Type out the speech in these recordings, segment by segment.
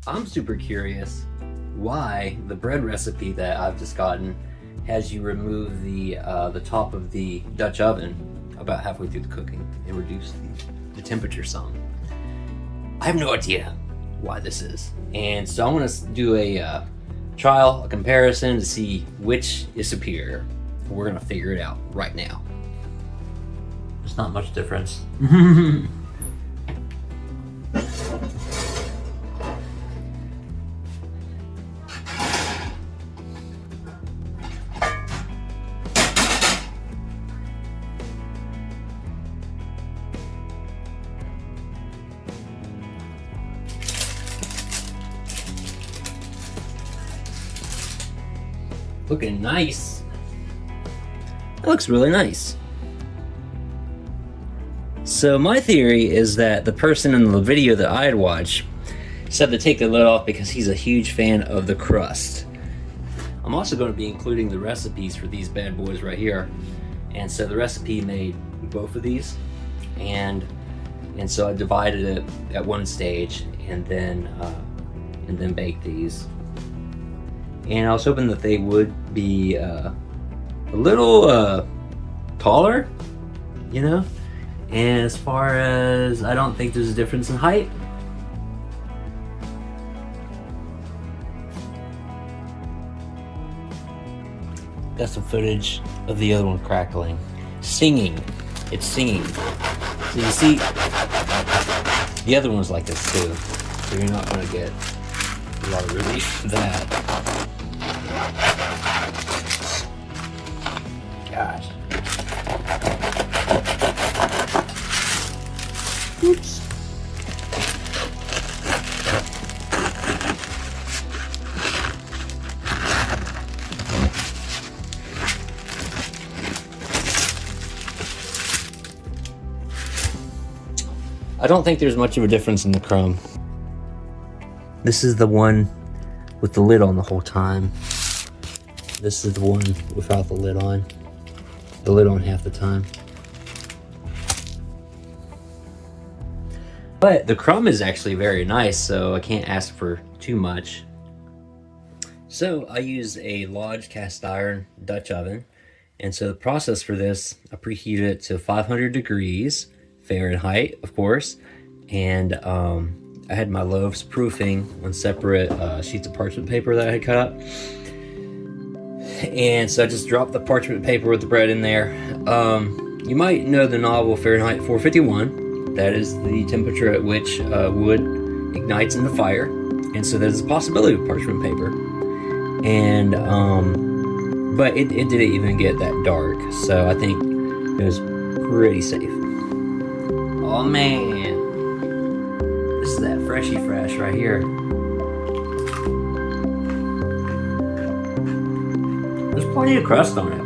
I'm super curious why the bread recipe that I've just gotten has you remove the top of the Dutch oven about halfway through the cooking and reduce the temperature some. I have no idea why this is, and so I'm gonna do a trial, a comparison to see which is superior. We're gonna figure it out right now. There's not much difference. Looking nice. That looks really nice. So my theory is that the person in the video that I had watched said to take the lid off because he's a huge fan of the crust. I'm also going to be including the recipes for these bad boys right here. And so the recipe made both of these, and so I divided it at one stage and then baked these. And I was hoping that they would be a little taller, you know? And as far as, I don't think there's a difference in height. Got some footage of the other one crackling. Singing. It's singing. So you see, the other one's like this too. So you're not gonna get a lot of relief for that. Gosh. Oops. I don't think there's much of a difference in the crumb. This is the one with the lid on the whole time. This is the one without the lid on. The lid on half the time. But the crumb is actually very nice, so I can't ask for too much. So I use a large cast iron Dutch oven. And so the process for this, I preheated it to 500 degrees Fahrenheit, of course. And I had my loaves proofing on separate sheets of parchment paper that I had cut up. And so I just dropped the parchment paper with the bread in there. You might know the novel Fahrenheit 451. That is the temperature at which wood ignites in the fire. And so there's a possibility of parchment paper. And, but it didn't even get that dark. So I think it was pretty safe. Oh man. This is that freshy fresh right here. There's plenty of crust on it.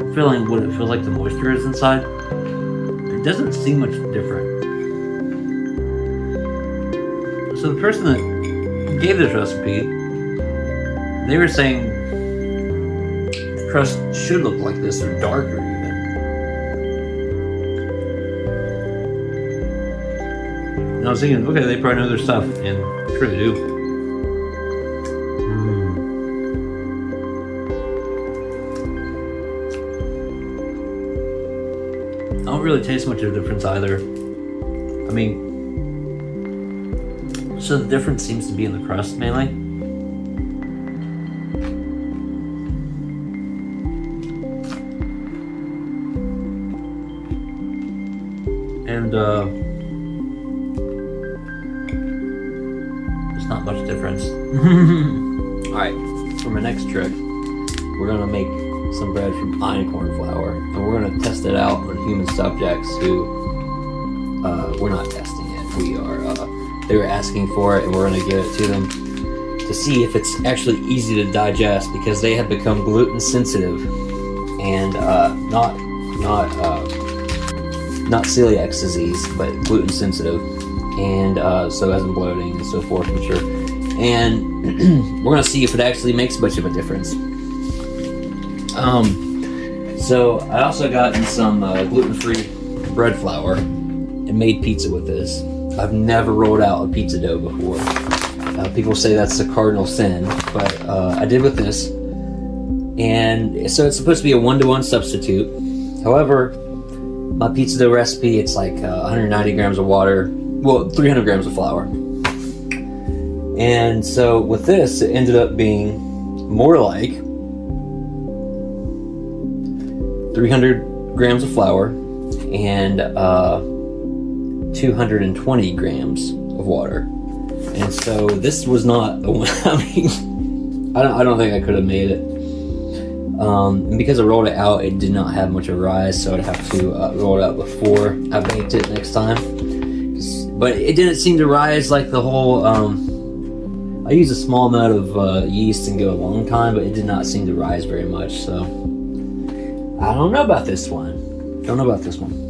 I'm feeling what it feels like the moisture is inside. It doesn't seem much different. So the person that gave this recipe, they were saying the crust should look like this or darker even. And I was thinking, okay, they probably know their stuff, and I'm sure they do. I don't really taste much of a difference either. I mean, so the difference seems to be in the crust mainly. And there's not much difference. Alright, for my next trick, we're gonna make some bread from pine corn flour, and we're going to test it out on human subjects who we're not testing it. We are they were asking for it, and we're going to give it to them to see if it's actually easy to digest, because they have become gluten sensitive and not celiac disease, but gluten sensitive, and so as in bloating and so forth, I'm sure. And we're going to see if it actually makes much of a difference. So I also got some gluten-free bread flour and made pizza with this. I've never rolled out a pizza dough before. People say that's the cardinal sin, but I did with this. And so it's supposed to be a 1-to-1 substitute. However, my pizza dough recipe, it's like 190 grams of water, well, 300 grams of flour. And so with this, it ended up being more like 300 grams of flour and 220 grams of water. And so this was not, I mean, I don't think I could have made it. And because I rolled it out, it did not have much of a rise, so I'd have to roll it out before I baked it next time. But it didn't seem to rise like the whole, I used a small amount of yeast and go a long time, but it did not seem to rise very much, so I don't know about this one. Don't know about this one.